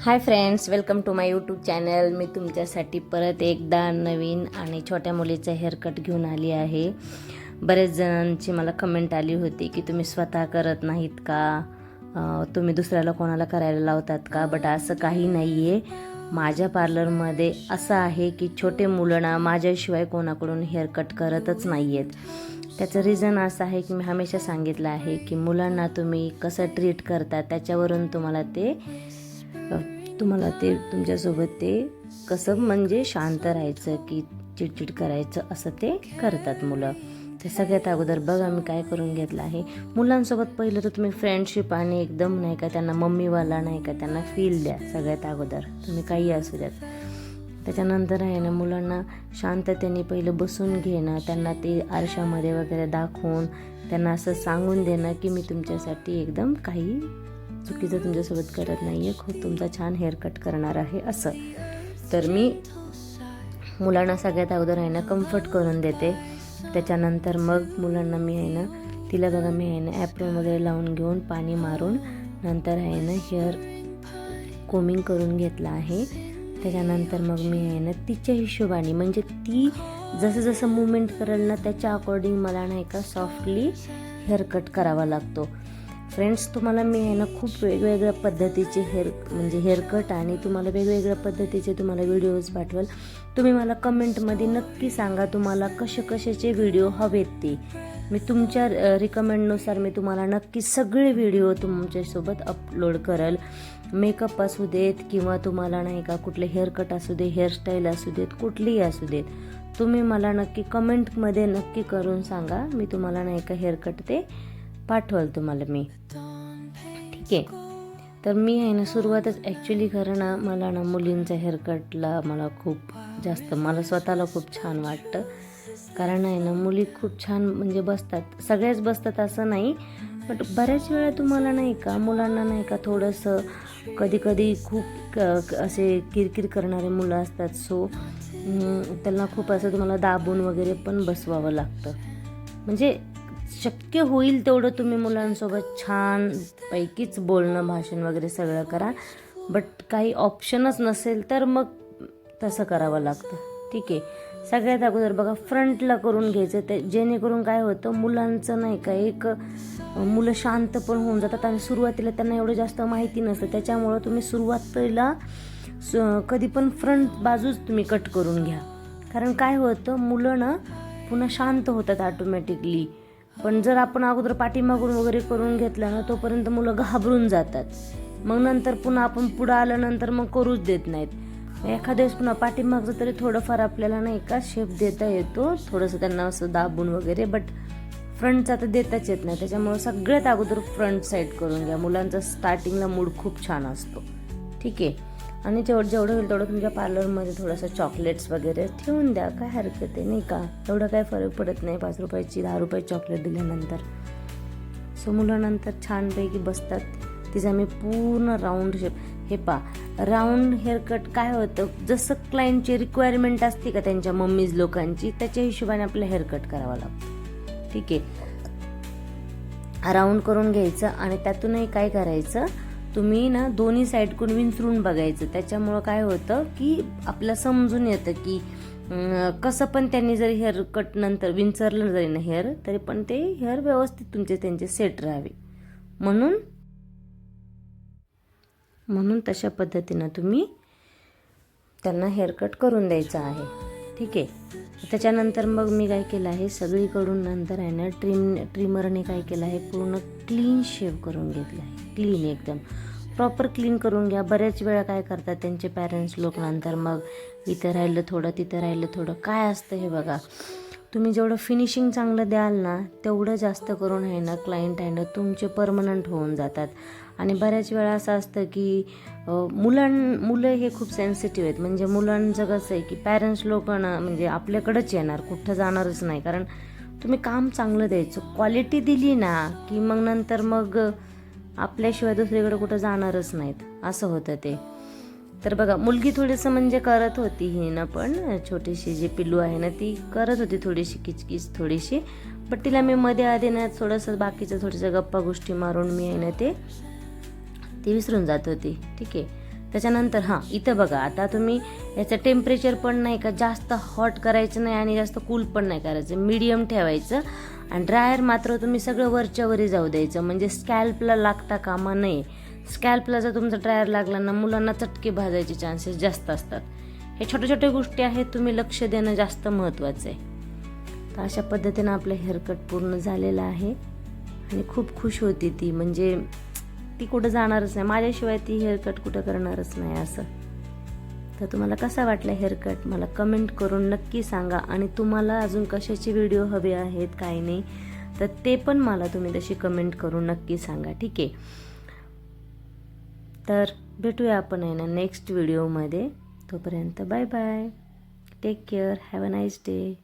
High friends, welcome to my YouTube channel. मी तुमच्यासाठी परत एकदा नवीन आणि छोट्या मुलीचा हेअरकट घेऊन आली आहे. बरेच जणांची मला कमेंट आली होती की तुम्ही स्वतः करत नाहीत का, तुम्ही दुसऱ्याला कोणाला करायला लावतात का. बट असं काही नाही आहे. माझ्या पार्लरमध्ये असं आहे की छोटे मुलं माझ्याशिवाय कोणाकडून हेअरकट करतच नाही आहेत. त्याचं रिझन असं आहे की मी हमेशा सांगितलं आहे की मुलांना तुम्ही कसं ट्रीट करता त्याच्यावरून तुम्हाला ते तुमच्यासोबत ते कसं म्हणजे शांत राहायचं की चिडचिड करायचं असं ते करतात मुलं. ते सगळ्यात अगोदर बघा मी काय करून घेतलं आहे. मुलांसोबत पहिलं तर तुम्ही फ्रेंडशिप आणि एकदम नाही का त्यांना मम्मीवाला नाही का त्यांना फील द्या. सगळ्यात अगोदर तुम्ही काही असू द्यात. त्याच्यानंतर आहे ना मुलांना शांततेने पहिलं बसून घेणं, त्यांना ते आरशामध्ये वगैरे दाखवून त्यांना असं सांगून देणं की मी तुमच्यासाठी एकदम काही चुकीचं तुमच्यासोबत करत नाही आहे, खूप तुमचा छान हेअरकट करणार आहे असं. तर मी मुलांना सगळ्यात अगोदर आहे ना कम्फर्ट करून देते. त्याच्यानंतर मग मुलांना मी आहे ना तिला बघा मी आहे ना ॲप्रॉन वगैरे लावून घेऊन पाणी मारून नंतर आहे ना हेअर कोमिंग करून घेतलं आहे. त्याच्यानंतर मग मी आहे ना तिच्या हिशोबाने म्हणजे ती जसं जसं मुवमेंट करेल ना त्याच्या अकॉर्डिंग मला नाही का सॉफ्टली हेअरकट करावा लागतो. फ्रेंड्स, तुम्हाला मी आहे ना खूप वेगवेगळ्या पद्धतीचे हेअरकट आणि तुम्हाला वेगवेगळ्या पद्धतीचे तुम्हाला व्हिडिओज पाठवेल. तुम्ही मला कमेंटमध्ये नक्की सांगा तुम्हाला कशाचे व्हिडिओ हवेत ते. मी तुमच्या रिकमेंडनुसार मी तुम्हाला नक्की सगळे व्हिडिओ तुमच्यासोबत अपलोड करेल. मेकअप असू देत किंवा तुम्हाला नाही का कुठले हेअरकट असू दे, हेअरस्टाईल असू देत, कुठलीही असू देत, तुम्ही मला नक्की कमेंटमध्ये नक्की करून सांगा. मी तुम्हाला नाही का हेअरकट ते पाठवाल तुम्हाला मी. ठीक आहे. तर मी आहे ना सुरुवातच ॲक्च्युली खरं ना मला ना मुलींच्या हेअरकटला मला स्वतःला खूप छान वाटतं. कारण आहे ना मुली खूप छान म्हणजे बसतात, सगळ्याच बसतात असं नाही. बट बऱ्याच वेळा तुम्हाला नाही का मुलांना नाही का थोडंसं कधी खूप असे किरकिर करणारे मुलं असतात. सो त्यांना खूप असं तुम्हाला दाबून वगैरे पण बसवावं लागतं. म्हणजे शक्य होईल तेवढं तुम्ही मुलांसोबत छान पैकीच बोलणं, भाषण वगैरे सगळं करा. बट काही ऑप्शनच नसेल तर मग तसं करावं लागतं. ठीक आहे. सगळ्यात अगोदर बघा फ्रंटला करून घ्यायचं, ते जेणेकरून काय होतं मुलांचं नाही का मुलं शांत पण होऊन जातात आणि सुरुवातीला त्यांना एवढं जास्त माहिती नसतं. त्याच्यामुळं तुम्ही सुरुवातीला कधी पण फ्रंट बाजूच तुम्ही कट करून घ्या. कारण काय होतं मुलं ना पुन्हा शांत होतात ऑटोमॅटिकली. पण जर आपण अगोदर पाठीमागून वगैरे करून घेतलं ना तोपर्यंत मुलं घाबरून जातात. मग नंतर पुन्हा आपण पुढं आल्यानंतर मग करूच देत नाहीत. एखाद्या वेळेस पुन्हा पाठीमागचं तरी थोडंफार आपल्याला नाही का शेप देता येतो, थोडंसं त्यांना असं दाबून वगैरे. बट फ्रंटचा तर देताच येत नाही. त्याच्यामुळे सगळ्यात अगोदर फ्रंट साईड करून घ्या. मुलांचा स्टार्टिंगला मूड खूप छान असतो. ठीक आहे. आणि जेवढं होईल तेवढं तुमच्या पार्लरमध्ये थोडंसं चॉकलेट्स वगैरे ठेवून द्या. काय हरकत आहे नाही का, एवढं काय फरक पडत नाही 5 रुपयाची 10 रुपये चॉकलेट दिल्यानंतर. सो मुलं नंतर छानपैकी बसतात. तिचा मी पूर्ण राऊंड शेप राऊंड हेअरकट काय होतं जसं क्लायंटची रिक्वायरमेंट असते का त्यांच्या मम्मीज लोकांची त्याच्या हिशोबाने आपलं हेअरकट करावा लागतो. ठीक आहे. राऊंड करून घ्यायचं आणि त्यातूनही काय करायचं तुम्ही ना दोन्ही साईडकडून विंचरून बघायचं. त्याच्यामुळं काय होतं की आपल्याला समजून येतं की कसं पण त्यांनी जरी हेअरकट नंतर विंचरलं जरी ना हेअर तरी पण ते हेअर व्यवस्थित त्यांचे सेट राहावे. म्हणून तशा पद्धतीनं तुम्ही त्यांना हेअरकट करून द्यायचं आहे. ठीक आहे. त्याच्यानंतर मग मी काय केलं आहे सगळीकडून नंतर आहे ना ट्रिमरने काय केलं आहे पूर्ण क्लीन शेव करून घेतलं आहे. क्लीन एकदम प्रॉपर क्लीन करून घ्या. बऱ्याच वेळा काय करतात त्यांचे पॅरेंट्स लोक नंतर मग इथं राहिलं थोडं तिथं राहिलं थोडं. काय असतं हे बघा, तुम्ही जेवढं फिनिशिंग चांगलं द्याल ना तेवढं जास्त करून आहे ना क्लायंट आहे ना तुमचे परमनंट होऊन जातात. आणि बऱ्याच वेळा असं असतं की मुलं हे खूप सेन्सिटिव्ह आहेत. म्हणजे मुलांचं कसं आहे की पॅरेंट्स लोकांना म्हणजे आपल्याकडंच येणार, कुठं जाणारच नाही. कारण तुम्ही काम चांगलं द्यायचं, क्वालिटी दिली ना की मग नंतर मग आपल्याशिवाय दुसरीकडे कुठं जाणारच नाहीत, असं होतं ते. तर बघा मुलगी थोडीसं म्हणजे करत होती ही ना पण छोटीशी जी पिल्लू आहे ना ती करत होती थोडीशी किचकिच थोडीशी. बट तिला मी मध्ये आधी ना थोडंसं बाकीचं गप्पा गोष्टी मारून मी आहे ना ती विसरून जात होती. ठीक आहे. त्याच्यानंतर हां इथं बघा, आता तुम्ही याचं टेम्परेचर पण नाही का जास्त हॉट करायचं नाही आणि जास्त कूल पण नाही करायचं, मीडियम ठेवायचं. आणि ड्रायर मात्र तुम्ही सगळं वरच्या वरी जाऊ द्यायचं, म्हणजे स्कॅल्पला लागता कामा नये. स्कॅल्पला जर तुमचा ड्रायर लागला ना, मुलांना चटके भाजायचे चान्सेस जास्त असतात. हे छोट्या छोट्या गोष्टी आहेत, तुम्ही लक्ष देणं जास्त महत्त्वाचं आहे. तर अशा पद्धतीनं आपलं हेअरकट पूर्ण झालेलं आहे आणि खूप खुश होती ती, म्हणजे ती कुठं जाणारच नाही, माझ्याशिवाय ती हेअरकट कुठं करणारच नाही असं. तर तुम्हाला कसा वाटला हेअरकट मला कमेंट करून नक्की सांगा. आणि तुम्हाला अजून कशाचे व्हिडिओ हवे आहेत काय नाही, तर ते पण मला तुम्ही तशी कमेंट करून नक्की सांगा, ठीक आहे. तर भेटूया आपण आहे ना नेक्स्ट व्हिडिओमध्ये. तोपर्यंत bye bye, take care, have a nice day.